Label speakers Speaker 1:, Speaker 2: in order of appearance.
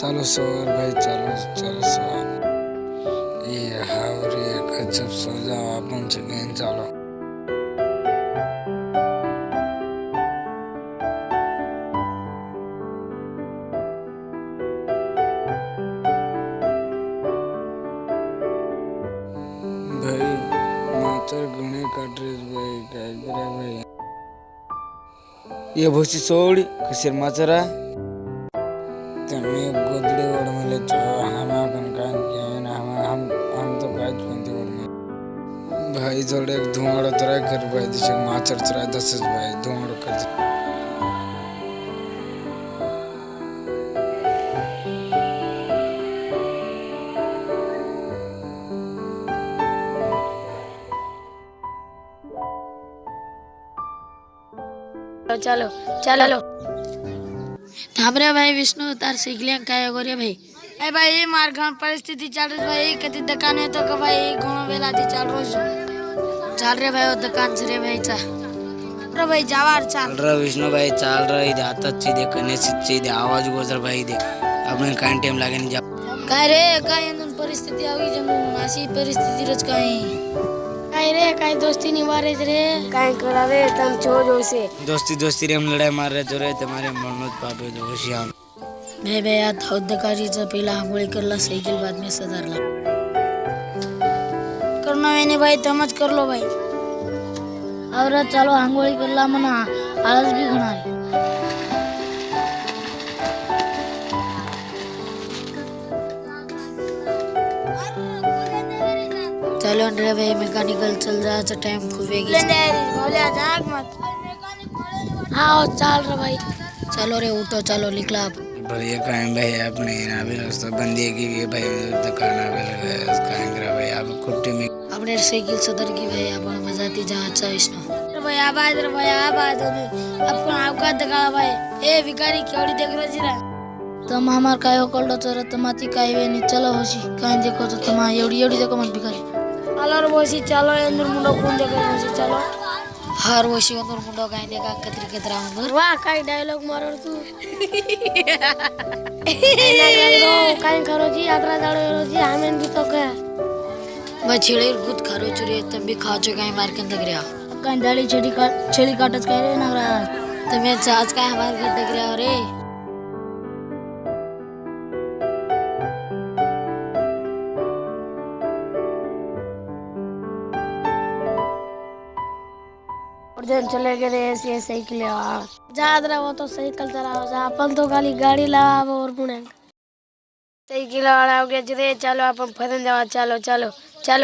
Speaker 1: चलो सोर भाई, चलो चलो सोर। ये हावरी गजब सो जाओ अपन चलें, चलो। भाई माचर गुणे का ड्रेस भाई, क्या करे भाई। ये भूसी सोड़ी कसिर माचरा तमे गोदड़े ओढ़ मिले जो हम अपन काम किया है ना, हम तो काज बंदे ओढ़ में भाई जोड़े एक धुआंड़ा तराई कर भाई, दिशा माचर तराई 10 भाई धुआंड़ा कर दे।
Speaker 2: चलो चलो थामरे भाई विष्णु तार सीख लिया काय गोरे भाई। ए भाई मार घर परिस्थिति चल रही भाई, कति दुकान है तो का भाई घणो वेला थी चल रो चल रे भाई, वो दुकान से रे भाई चा रे भाई जावार चल
Speaker 3: रहा विष्णु भाई, चल रहा इधर आता चीज़ कने चीज़ आवाज गोजर भाई दे अपने कान टाइम लागे नहीं जा
Speaker 2: काय रे काय अंदर परिस्थिति आवी जनु नासी परिस्थिति रच काय रे काय दोस्ती निवारे रे काय करा रे तम छो जोसे
Speaker 3: दोस्ती रे हम लड़ाई मार रहे जो रहे तुम्हारे मनोज पापे जो होशियार
Speaker 2: भाई भाई आता हौदकारीचा पहिला आंघोळी करला सायकल बाद में सदारला करना मैंने भाई तमच कर लो भाई। और चलो आंघोळी करला मना आळस भी घणारी चलो रे भाई मैकेनिकल चल जा, टाइम खूबेगी बोले जाग मत। हाँ चल रे भाई, चलो रे उठो चलो निकला
Speaker 3: बढ़िया काम भाई अपने ना भी रास्ता बंदी की भाई दुकान आवे लगे उसका इंगरा भाई आप कुट्टी में
Speaker 2: अपने साइकिल सदर की भाई आपण मजाती जा अच्छा विष्णु रे भाई आवाज अपन आपका दगाला भाई। ए भिखारी केवड़ी देख रो जीरा तुम हमार कायो कोल्डो चोर तमाती काय वे नी चलो होशी काय देखो तो तमा एवड़ी देखो मत भिखारी अलर बोसी चलो अंदर मुंडो खून देखो होशी चलो हर वशी अंदर मुंडो काय देखा कतरा अंदर वाह काय डायलॉग मारो तू काय करो जी यात्रा जाड़ो जी हमें भी तो क्या मैं छेड़े गुद खारो चुरे तब भी खा चुका है मार के अंदर गया काय दाली छेड़ी काटच काय रे नगरा तुम्हें चाच काय हमार घर देख रहा रे और जन चले गए ऐसे साइकिल याद रहा वो तो साइकिल चलाओ जा अपन तो खाली गाड़ी लाव और पुणे साइकिल वाला हो गया जरे चलो अपन फरन जावा चलो चलो चलो